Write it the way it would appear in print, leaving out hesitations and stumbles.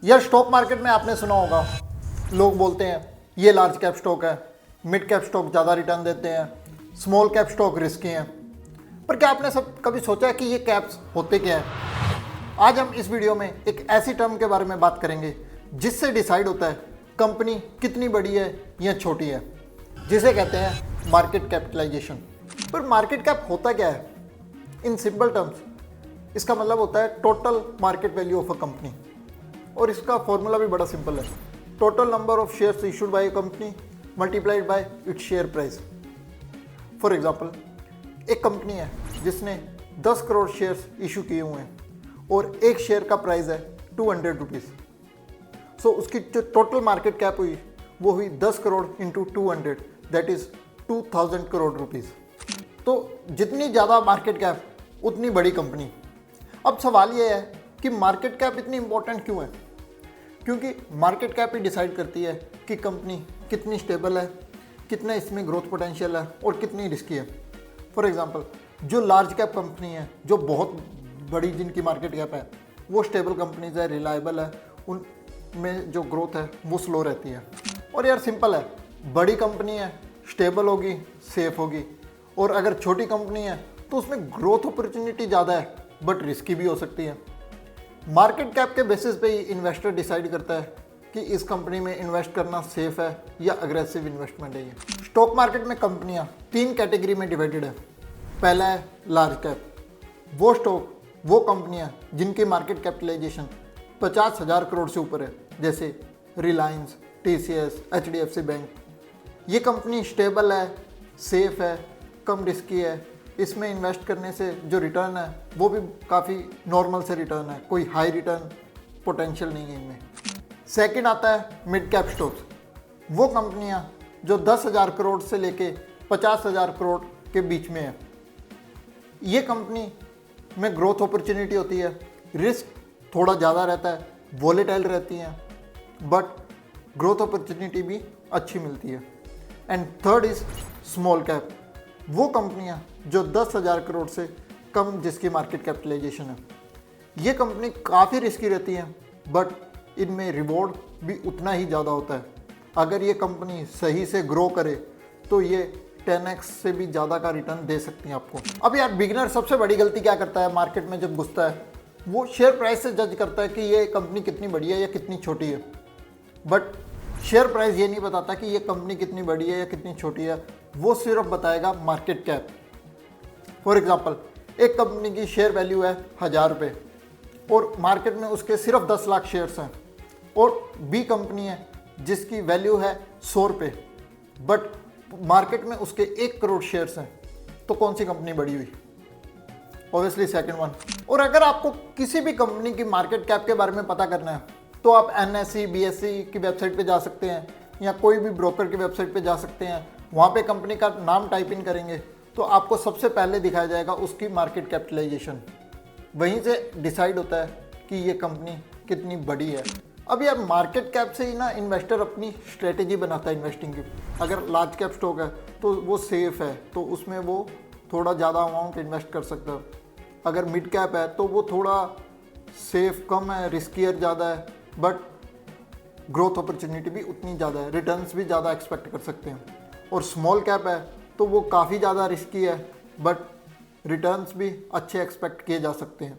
यार stock market में आपने सुना होगा, लोग बोलते हैं ये लार्ज कैप स्टॉक है, मिड कैप स्टॉक ज़्यादा रिटर्न देते हैं, स्मॉल कैप स्टॉक रिस्की हैं। पर क्या आपने सब कभी सोचा है कि ये कैप्स होते क्या है? आज हम इस वीडियो में एक ऐसी टर्म के बारे में बात करेंगे जिससे डिसाइड होता है कंपनी कितनी बड़ी है या छोटी है, जिसे कहते हैं मार्केट कैपिटलाइजेशन। पर मार्केट कैप होता क्या है? इन सिंपल टर्म्स इसका मतलब होता है total market value of a company, और इसका फॉर्मूला भी बड़ा सिंपल है, total number of shares issued by a company multiplied by its share price. For example, एक कंपनी है जिसने 10 करोड़ शेयर्स इशू किए हुए हैं और एक शेयर का प्राइस है 200 रुपीज़। सो उसकी जो टोटल मार्केट कैप हुई वो हुई 10 crore into 200, that is 2000 crore rupees. तो जितनी ज़्यादा मार्केट कैप उतनी बड़ी कंपनी। अब सवाल ये है कि मार्केट कैप इतनी इंपॉर्टेंट क्यों है? क्योंकि मार्केट कैप ही डिसाइड करती है कि कंपनी कितनी स्टेबल है, कितना इसमें ग्रोथ पोटेंशियल है और कितनी रिस्की है। फॉर एग्जांपल, जो लार्ज कैप कंपनी है, जो बहुत बड़ी जिनकी मार्केट कैप है, वो स्टेबल कंपनीज है, रिलायबल है, उनमें जो ग्रोथ है वो स्लो रहती है। और यार सिंपल है, बड़ी कंपनी है, स्टेबल होगी, सेफ होगी। और अगर छोटी कंपनी है तो उसमें ग्रोथ अपॉर्चुनिटी ज़्यादा है बट रिस्की भी हो सकती है। मार्केट कैप के बेसिस पे ही इन्वेस्टर डिसाइड करता है कि इस कंपनी में इन्वेस्ट करना सेफ है या अग्रेसिव इन्वेस्टमेंट है ये। स्टॉक मार्केट में कंपनियां 3 कैटेगरी में डिवाइडेड है। पहला है लार्ज कैप, वो स्टॉक, वो कंपनियां जिनकी मार्केट कैपिटलाइजेशन 50,000 करोड़ से ऊपर है, जैसे रिलायंस, TCS, HDFC बैंक। ये कंपनी स्टेबल है, सेफ है, कम रिस्की है, इसमें इन्वेस्ट करने से जो रिटर्न है वो भी काफ़ी नॉर्मल से रिटर्न है, कोई हाई रिटर्न पोटेंशियल नहीं है इनमें। सेकंड आता है मिड कैप स्टॉक्स, वो कंपनियां जो 10,000 करोड़ से लेके 50,000 करोड़ के बीच में है। ये कंपनी में ग्रोथ अपॉर्चुनिटी होती है, रिस्क थोड़ा ज़्यादा रहता है, वॉलेटाइल रहती हैं, बट ग्रोथ अपॉर्चुनिटी भी अच्छी मिलती है। And third is small cap, वो कंपनियां जो 10,000 करोड़ से कम जिसकी मार्केट कैपिटलाइजेशन है। ये कंपनी काफ़ी रिस्की रहती हैं बट इनमें रिवॉर्ड भी उतना ही ज़्यादा होता है। अगर ये कंपनी सही से ग्रो करे तो ये 10x से भी ज़्यादा का रिटर्न दे सकती हैं आपको। अब यार बिगिनर सबसे बड़ी गलती क्या करता है मार्केट में जब घुसता है? वो शेयर प्राइस से जज करता है कि ये कंपनी कितनी बड़ी है या कितनी छोटी है, बट शेयर प्राइस ये नहीं बताता कि ये कंपनी कितनी बड़ी है या कितनी छोटी है, वो सिर्फ बताएगा मार्केट कैप। फॉर एग्जांपल, एक कंपनी की शेयर वैल्यू है 1000 रुपये और मार्केट में उसके सिर्फ 10 लाख शेयर्स हैं, और बी कंपनी है जिसकी वैल्यू है 100 रुपये बट मार्केट में उसके 1 करोड़ शेयर्स हैं, तो कौन सी कंपनी बड़ी हुई? Obviously second one. और अगर आपको किसी भी कंपनी की मार्केट कैप के बारे में पता करना है तो आप NSE, BSE की वेबसाइट पे जा सकते हैं या कोई भी ब्रोकर की वेबसाइट पे जा सकते हैं। वहाँ पे कंपनी का नाम टाइप इन करेंगे तो आपको सबसे पहले दिखाया जाएगा उसकी मार्केट कैपिटलाइजेशन। वहीं से डिसाइड होता है कि ये कंपनी कितनी बड़ी है। अब यार मार्केट कैप से ही ना इन्वेस्टर अपनी स्ट्रेटेजी बनाता है इन्वेस्टिंग की। अगर लार्ज कैप स्टॉक है तो वो सेफ़ है, तो उसमें वो थोड़ा ज़्यादा अमाउंट इन्वेस्ट कर सकता है। अगर मिड कैप है तो वो थोड़ा सेफ कम है, रिस्कियर ज़्यादा है, बट ग्रोथ अपॉर्चुनिटी भी उतनी ज़्यादा है, रिटर्न्स भी ज़्यादा एक्सपेक्ट कर सकते हैं। और स्मॉल कैप है तो वो काफ़ी ज़्यादा रिस्की है बट रिटर्न्स भी अच्छे एक्सपेक्ट किए जा सकते हैं।